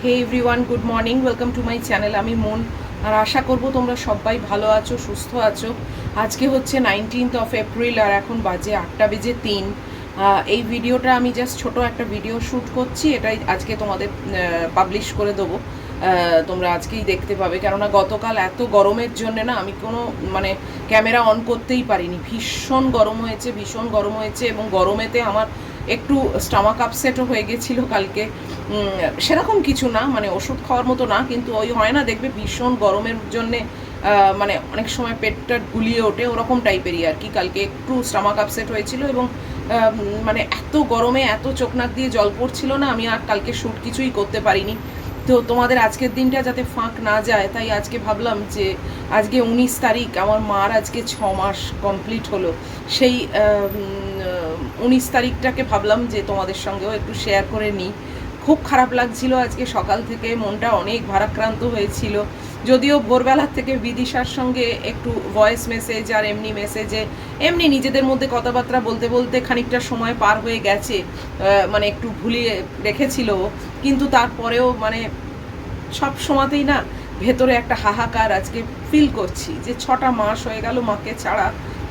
Hey everyone, good morning, welcome to my channel. আমি মন, আর আশা করব তোমরা সবাই ভালো আছো, সুস্থ আছো। আজকে হচ্ছে 19th অফ এপ্রিল আর এখন বাজে 8:03। এই ভিডিওটা আমি জাস্ট ছোট একটা ভিডিও শ্যুট করছি, এটাই আজকে তোমাদের পাবলিশ করে দেবো। তোমরা আজকেই দেখতে পাবে, কেননা গতকাল এত গরমের জন্যে না আমি কোনো ক্যামেরা অন করতেই পারিনি। ভীষণ গরম হয়েছে এবং গরমেতে আমার একটু স্টমাক আপসেটও হয়ে গেছিলো কালকে। সেরকম কিছু না, ওষুধ খাওয়ার মতো না, কিন্তু ওই হয় না, দেখবে ভীষণ গরমের জন্যে অনেক সময় পেটটা গুলিয়ে ওঠে, ওরকম টাইপেরই আর কি। কালকে একটু স্টমাক আপসেট হয়েছিল এবং এত গরমে এত চোখ নাক দিয়ে জল পড়ছিল না, আমি আর কালকে শ্যুট কিছুই করতে পারিনি। তো তোমাদের আজকের দিনটা যাতে ফাঁক না যায়, তাই আজকে ভাবলাম যে আজকে 19 তারিখ, আমার মার আজকে 6 মাস কমপ্লিট হলো। সেই 19 তারিখটাকে ভাবলাম যে তোমাদের সঙ্গেও একটু শেয়ার করে নিই। খুব খারাপ লাগছিল আজকে সকাল থেকে, মনটা অনেক ভারাক্রান্ত হয়েছিল। যদিও ভোরবেলার থেকে বিদিশার সঙ্গে একটু ভয়েস মেসেজ আর এমনি নিজেদের মধ্যে কথাবার্তা বলতে বলতে খানিকটা সময় পার হয়ে গেছে, একটু ভুলিয়ে রেখেছিল, কিন্তু তারপরেও সব সময়তেই না ভেতরে একটা হাহাকার আজকে ফিল করছি যে 6টা মাস হয়ে গেল মাকে ছাড়া,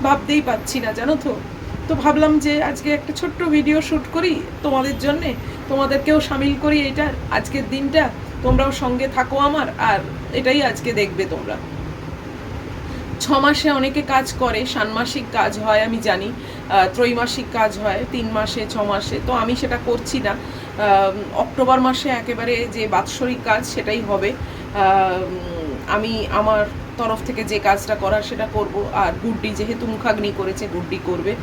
ভাবতেই পাচ্ছি না, জানো তো। তো ভাবলাম যে আজকে একটা ছোট্ট ভিডিও শ্যুট করি তোমাদের জন্যে, তোমাদেরকেও সামিল করি এইটার আজকের দিনটা। তোমরাও সঙ্গে থাকো আমার, আর এটাই আজকে দেখবে তোমরা। 6 মাসে অনেকে কাজ করে, ষান্মাসিক কাজ হয় আমি জানি, ত্রৈমাসিক কাজ হয় 3 মাসে 6 মাসে, তো আমি সেটা করছি না। অক্টোবর মাসে একেবারে যে বাৎসরিক কাজ সেটাই হবে। আমি আমার তরফ থেকে যে কাজটা করার সেটা করব, আর গুড্ডি যেহেতু মুখাগ্নি করেছে, গুড্ডি করবে।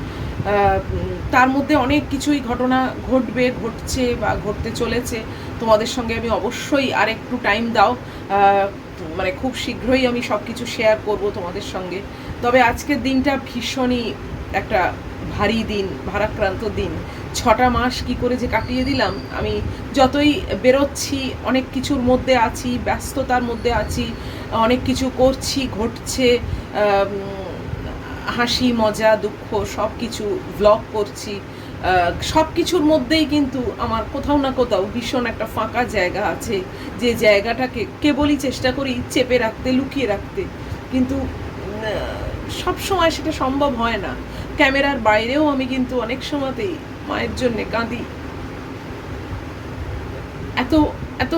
তার মধ্যে অনেক কিছুই ঘটনা ঘটছে বা ঘটতে চলেছে। তোমাদের সঙ্গে আমি অবশ্যই আর একটু টাইম দাও, খুব শীঘ্রই আমি সব কিছু শেয়ার করব তোমাদের সঙ্গে। তবে আজকের দিনটা ভীষণই একটা ভারী দিন, ভারাক্রান্ত দিন। 6টা মাস কি করে যে কাটিয়ে দিলাম, আমি যতই বেরোচ্ছি অনেক কিছুর মধ্যে আছি, ব্যস্ততার মধ্যে আছি, অনেক কিছু করছি, ঘটছে, হাসি মজা দুঃখ সব কিছু ব্লগ করছি, সব কিছুর মধ্যেই কিন্তু আমার কোথাও না কোথাও ভীষণ একটা ফাঁকা জায়গা আছে, যে জায়গাটাকে কেবলই চেষ্টা করি চেপে রাখতে, লুকিয়ে রাখতে, কিন্তু সব সময় সেটা সম্ভব হয় না। ক্যামেরার বাইরেও আমি কিন্তু অনেক সময়তেই মায়ের জন্যে কাঁদি। এত এত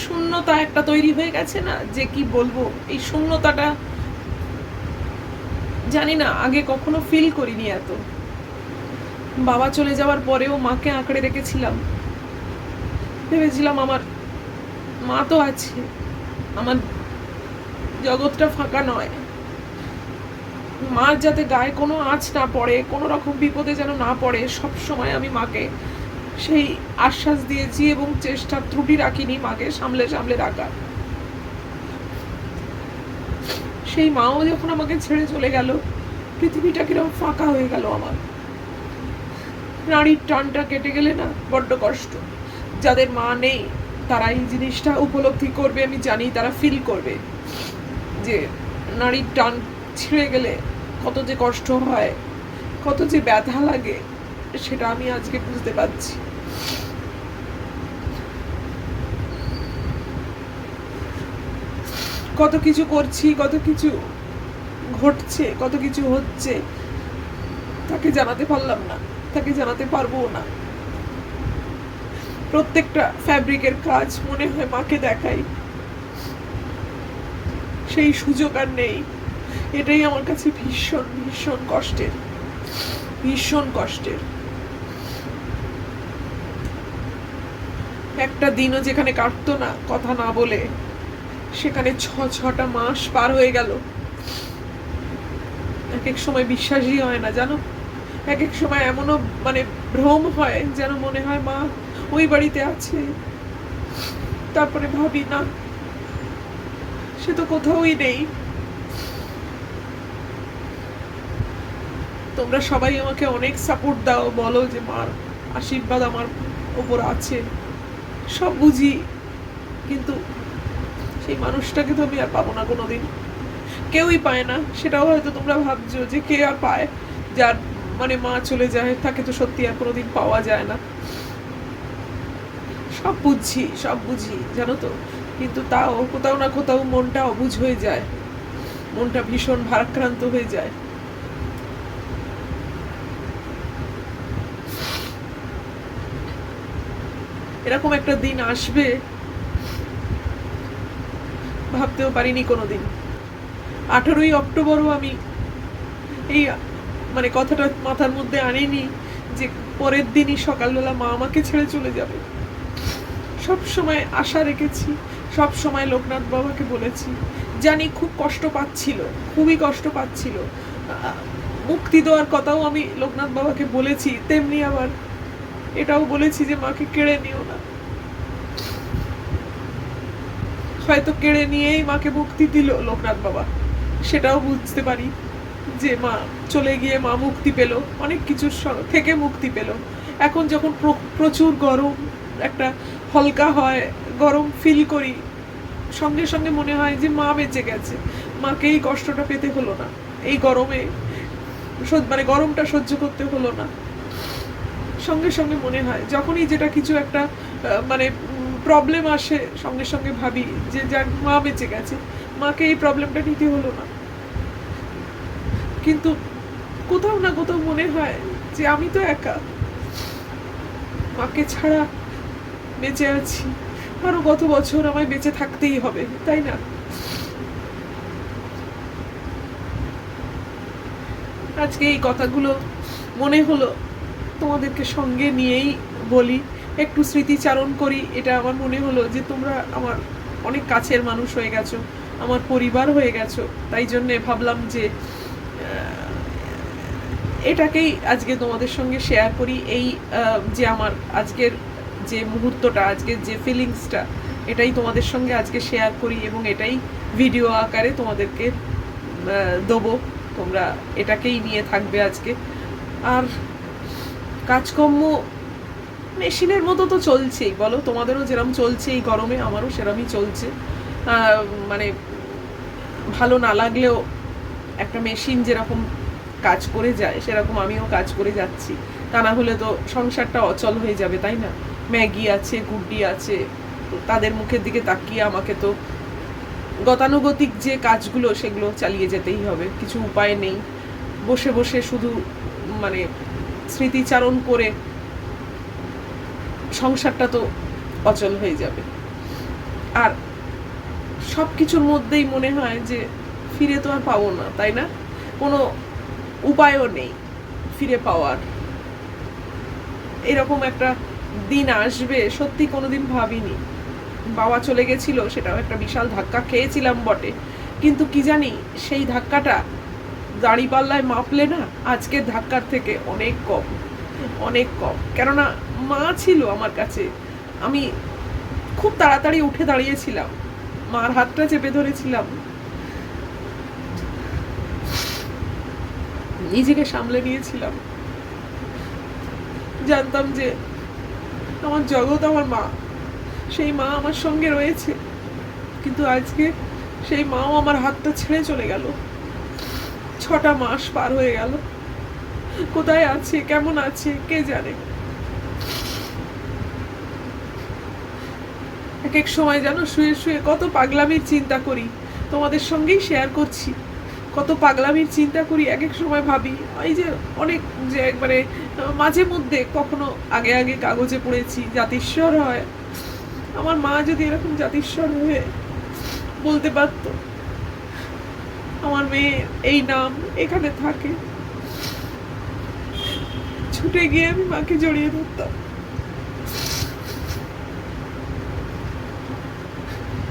শূন্যতা একটা তৈরি হয়ে গেছে না, যে কি বলবো। এই শূন্যতাটা জানি না আগে কখনো ফিল করিনি এত। বাবা চলে যাওয়ার পরেও মাকে আঁকড়ে রেখেছিলাম, ভেবেছিলাম আমার মা তো আছে, আমার জগৎটা ফাঁকা নয়। মার যাতে গায়ে কোনো আঁচ না পড়ে, কোনো রকম বিপদে যেন না পড়ে, সব সময় আমি মাকে সেই আশ্বাস দিয়েছি এবং চেষ্টা ত্রুটি রাখিনি মাকে সামলে সামলে রাখার। সেই মাও যখন আমাকে ছেড়ে চলে গেল, পৃথিবীটা কিরকম ফাঁকা হয়ে গেল আমার। নারীর টানটা কেটে গেলে না বড্ড কষ্ট। যাদের মা নেই তারা এই জিনিসটা উপলব্ধি করবে, আমি জানি তারা ফিল করবে যে নারীর টান ছিঁড়ে গেলে কত যে কষ্ট হয়, কত যে ব্যথা লাগে, সেটা আমি আজকে বুঝতে পারছি। কত কিছু করছি, কত কিছু ঘটছে, কত কিছু হচ্ছে, তাকে জানাতে পারলাম না, তাকে জানাতে পারবো না। প্রত্যেকটা ফ্যাব্রিকের কাজ মনে হয় মাকে দেখাই, সেই সুযোগ আর নেই। এটাই আমার কাছে ভীষণ ভীষণ কষ্টের, ভীষণ কষ্টের। একটা দিনও যেখানে কাটতো না কথা না বলে, সেখানে 6টা মাস পার হয়ে গেল। এক এক সময় বিশ্বাসই হয় না, জানো। এক এক সময় এমনও ভ্রম হয় যেন মনে হয় মা ওই বাড়িতে আছে। তারপরে ভাবি না, সে তো কোথাওই নেই। তোমরা সবাই আমাকে অনেক সাপোর্ট দাও, বলো যে মার আশীর্বাদ আমার ওপর আছে, সব বুঝি, কিন্তু সেই মানুষটাকে তো আমি আর পাবো না কোনোদিন। কেউই পায় না, সেটাও হয়তো তোমরা ভাবছো যে কে আর পায়। যার মা চলে যায় তাকে তো সত্যি আর কোনোদিন পাওয়া যায় না। সব বুঝছি, সব বুঝি জানো তো, কিন্তু তাও কোথাও না কোথাও মনটা অবুঝ হয়ে যায়, মনটা ভীষণ ভারাক্রান্ত হয়ে যায়। এরকম একটা দিন আসবে ভাবতেও পারিনি কোনোদিন। 18ই অক্টোবরও আমি এই মানে কথাটা মাথার মধ্যে আনিনি যে পরের দিনই সকালবেলা মা আমাকে ছেড়ে চলে যাবে। সব সময় আশা রেখেছি, সব সময় লোকনাথ বাবাকে বলেছি, জানি খুব কষ্ট পাচ্ছিল, খুবই কষ্ট পাচ্ছিল, মুক্তি দেওয়ার কথাও আমি লোকনাথ বাবাকে বলেছি, তেমনি আবার এটাও বলেছি যে মাকে কেড়ে নিও না। হয়তো কেড়ে নিয়েই মাকে মুক্তি দিল লোকনাথ বাবা, সেটাও বুঝতে পারি যে মা চলে গিয়ে মা মুক্তি পেল, অনেক কিছুর থেকে মুক্তি পেল। এখন যখন প্রচুর গরম, একটা হালকা হয়, গরম ফিল করি, সঙ্গে সঙ্গে মনে হয় যে মা বেঁচে গেছে, মাকে এই কষ্টটা পেতে হলো না, এই গরমে মানে গরমটা সহ্য করতে হলো না। সঙ্গে সঙ্গে মনে হয় যখনই যেটা কিছু একটা মানে প্রবলেম আসে, সঙ্গে সঙ্গে ভাবি যে যাক মা বেঁচে গেছে, মাকে এই প্রবলেমটা নিতে হলো না। কিন্তু কোথাও না কোথাও মনে হয় যে আমি তো একা, মাকে ছাড়া বেঁচে আছি, আরো কত বছর আমায় বেঁচে থাকতেই হবে, তাই না? আজকে এই কথাগুলো মনে হলো তোমাদেরকে সঙ্গে নিয়েই বলি, একটু স্মৃতিচারণ করি। এটা আমার মনে হলো যে তোমরা আমার অনেক কাছের মানুষ হয়ে গেছো, আমার পরিবার হয়ে গেছো, তাই জন্যে ভাবলাম যে এটাকেই আজকে তোমাদের সঙ্গে শেয়ার করি। এই যে আমার আজকের যে মুহূর্তটা, আজকের যে ফিলিংসটা, এটাই তোমাদের সঙ্গে আজকে শেয়ার করি এবং এটাই ভিডিও আকারে তোমাদেরকে দেবো। তোমরা এটাকেই নিয়ে থাকবে আজকে। আর কাজকর্ম মেশিনের মতো তো চলছেই, বলো, তোমাদেরও যেরকম চলছে এই গরমে, আমারও সেরকমই চলছে। মানে ভালো না লাগলেও একটা মেশিন যেরকম কাজ করে যায় সেরকম আমিও কাজ করে যাচ্ছি, তা না হলে তো সংসারটা অচল হয়ে যাবে, তাই না? ম্যাগি আছে, গুড্ডি আছে, তাদের মুখের দিকে তাকিয়ে আমাকে তো গতানুগতিক যে কাজগুলো সেগুলো চালিয়ে যেতেই হবে, কিছু উপায় নেই। বসে বসে শুধু মানে স্মৃতিচারণ করে সংসারটা তো অচল হয়ে যাবে। আর সব কিছুর মধ্যেই মনে হয় যে ফিরে তো আর পাবো না, তাই না? কোনো উপায়ও নেই ফিরে পাওয়ার। এরকম একটা দিন আসবে সত্যি কোনোদিন ভাবিনি। বাবা চলে গেছিল, সেটাও একটা বিশাল ধাক্কা খেয়েছিলাম বটে, কিন্তু কি জানি সেই ধাক্কাটা দাঁড়িপাল্লায় মাপলে না আজকের ধাক্কার থেকে অনেক কম, অনেক কম। কেননা মা ছিল আমার কাছে, আমি খুব তাড়াতাড়ি উঠে দাঁড়িয়েছিলাম, মার হাতটা চেপে ধরেছিলাম, নিজেকে সামলে নিয়েছিলাম। জানতাম যে আমার জগৎ আমার মা, সেই মা আমার সঙ্গে রয়েছে, কিন্তু আজকে সেই মাও আমার হাতটা ছেড়ে চলে গেল। 6টা মাস পার হয়ে গেল, কোথায় আছে, কেমন আছে কে জানে। এক এক সময় জানো শুয়ে শুয়ে কত পাগলামির চিন্তা করি, তোমাদের সঙ্গেই শেয়ার করছি। কত পাগলামির চিন্তা করি, এক এক সময় ভাবি এই যে অনেক, যে একবারে মাঝে মধ্যে কখনো আগে আগে কাগজে পড়েছি জাতিস্বর হয়, আমার মা যদি এরকম জাতিস্বর হয়ে বলতে পারতো আমার মেয়ে এই নাম এখানে থাকে, ছুটে গিয়ে আমি মাকে জড়িয়ে ধরতাম।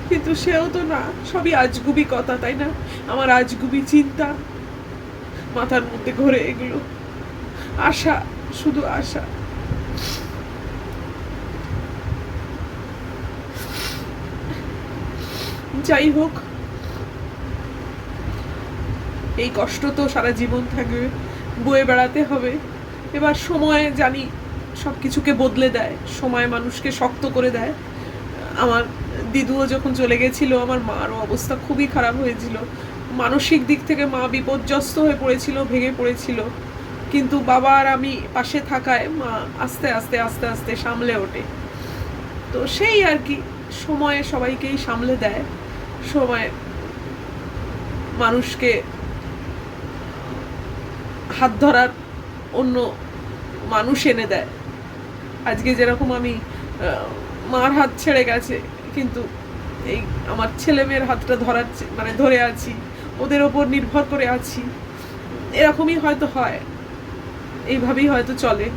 কিন্তু সেও তো না, সবই আজগুবি কথা, তাই না? আমার আজগুবি চিন্তা মাথার মধ্যে ঘোরে, এগুলো আশা, শুধু আশা। যাই হোক, এই কষ্ট তো সারা জীবন থাকবে, বয়ে বেড়াতে হবে। এবার সময় জানি সব কিছুকে বদলে দেয়, সময় মানুষকে শক্ত করে দেয়। আমার দিদুও যখন চলে গেছিল, আমার মারও অবস্থা খুবই খারাপ হয়েছিল, মানসিক দিক থেকে মা বিপর্যস্ত হয়ে পড়েছিল, ভেঙে পড়েছিল। কিন্তু বাবা আর আমি পাশে থাকায় মা আস্তে আস্তে আস্তে আস্তে সামলে ওঠে। তো সেই আর কি, সময়ে সবাইকেই সামলে দেয়, সময় মানুষকে হাত ধরার অন্য মানুষ এনে দেয়। আজকে যেরকম আমি মার হাত ছেড়ে গেছে, কিন্তু এই আমার ছেলে মেয়ের হাতটা ধরার মানে ধরে আছি, ওদের ওপর নির্ভর করে আছি, এরকমই হয়তো হয়, এইভাবেই হয়তো চলে।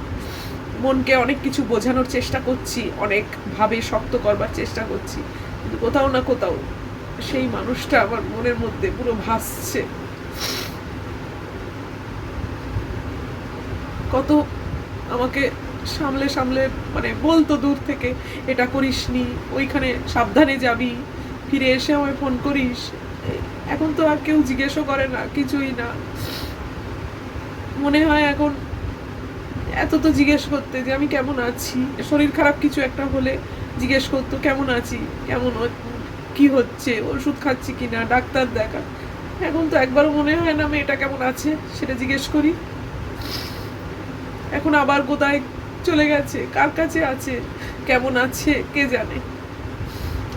মনকে অনেক কিছু বোঝানোর চেষ্টা করছি, অনেকভাবে শক্ত করবার চেষ্টা করছি, কিন্তু কোথাও না কোথাও সেই মানুষটা আমার মনের মধ্যে পুরো ভাসছে। কত আমাকে সামলে সামলে মানে বলতো দূর থেকে, এটা করিসনি, ওইখানে সাবধানে যাবি, ফিরে এসে আমায় ফোন করিস। এখন তো আর কেউ জিজ্ঞেসও করে না, কিছুই না। মনে হয় এখন এত তো জিজ্ঞেস করতে যে আমি কেমন আছি, শরীর খারাপ কিছু একটা হলে জিজ্ঞেস করতো কেমন আছি, কেমন কি হচ্ছে, ওষুধ খাচ্ছি কিনা, ডাক্তার দেখা। এখন তো একবারও মনে হয় না মেয়েটা কেমন আছে সেটা জিজ্ঞেস করি। এখন আবার কোথায় চলে গেছে, কার কাছে আছে, কেমন আছে কে জানে।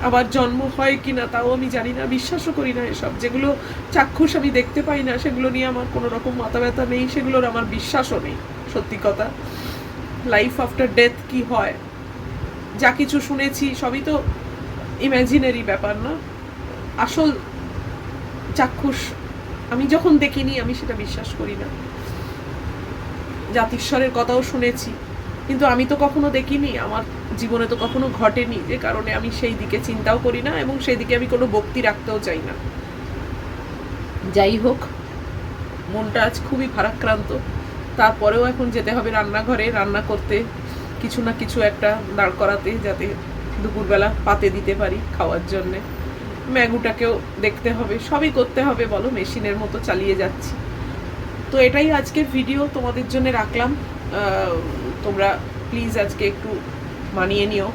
আবার জন্ম হয় কিনা তাও আমি জানি না, বিশ্বাসও করি না এসব। যেগুলো চাক্ষুষ আমি দেখতে পাই না সেগুলো নিয়ে আমার কোনো রকম মাথা ব্যথা নেই, সেগুলোর আমার বিশ্বাসও নেই। সত্যি কথা, লাইফ আফটার ডেথ কি হয়, যা কিছু শুনেছি সবই তো ইম্যাজিনারি ব্যাপার, না আসল চাক্ষুষ আমি যখন দেখিনি আমি সেটা বিশ্বাস করি না। জাতিশ্বরের কথাও শুনেছি, কিন্তু আমি তো কখনো দেখিনি, আমার জীবনে তো কখনো ঘটেনি, যে কারণে আমি সেই দিকে চিন্তাও করি না এবং সেই দিকে আমি কোনো ভক্তি রাখতেও চাই না। যাই হোক, মনটা আজ খুবই ভারাক্রান্ত। তারপরেও এখন যেতে হবে রান্নাঘরে, রান্না করতে, কিছু না কিছু একটা দাঁড় করাতে, যাতে দুপুরবেলা পাতে দিতে পারি খাওয়ার জন্যে। ম্যাগুটাকেও দেখতে হবে, সবই করতে হবে, বলো, মেশিনের মতো চালিয়ে যাচ্ছি। তো এটাই আজকের ভিডিও তোমাদের জন্য রাখলাম। তোমরা প্লিজ আজকে একটু মানিয়ে নিও,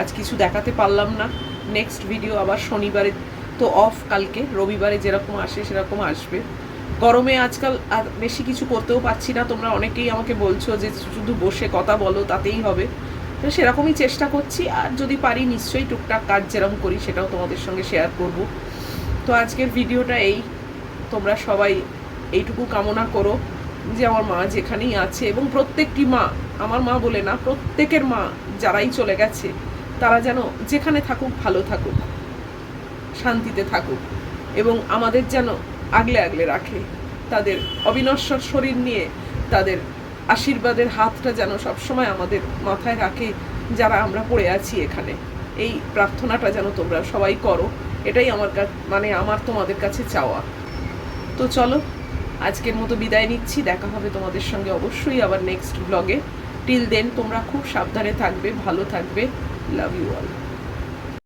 আজ কিছু দেখাতে পারলাম না। নেক্সট ভিডিও আবার শনিবারে তো অফ, কালকে রবিবারে যেরকম আসে সেরকম আসবে। গরমে আজকাল আর বেশি কিছু করতেও পারছি না, তোমরা অনেকেই আমাকে বলছো যে শুধু বসে কথা বলো তাতেই হবে, তো সেরকমই চেষ্টা করছি। আর যদি পারি নিশ্চয়ই টুকটাক কাজ যেরকম করি সেটাও তোমাদের সঙ্গে শেয়ার করব। তো আজকের ভিডিওটা এই, তোমরা সবাই এইটুকু কামনা করো যে আমার মা যেখানেই আছে, এবং প্রত্যেকটি মা, আমার মা বলে না, প্রত্যেকের মা যারাই চলে গেছে তারা যেন যেখানে থাকুক ভালো থাকুক, শান্তিতে থাকুক, এবং আমাদের যেন আগলে আগলে রাখে, তাদের অবিনশ্বর শরীর নিয়ে তাদের আশীর্বাদের হাতটা যেন সবসময় আমাদের মাথায় রাখে যারা আমরা পড়ে আছি এখানে। এই প্রার্থনাটা যেন তোমরা সবাই করো, এটাই আমার মানে আমার তোমাদের কাছে চাওয়া। তো চলো, আজকের মতো বিদায় নিচ্ছি, দেখা হবে তোমাদের সঙ্গে অবশ্যই আবার নেক্সট ব্লগে। টিল দেন তোমরা খুব সাবধানে থাকবে, ভালো থাকবে, লাভ ইউ অল।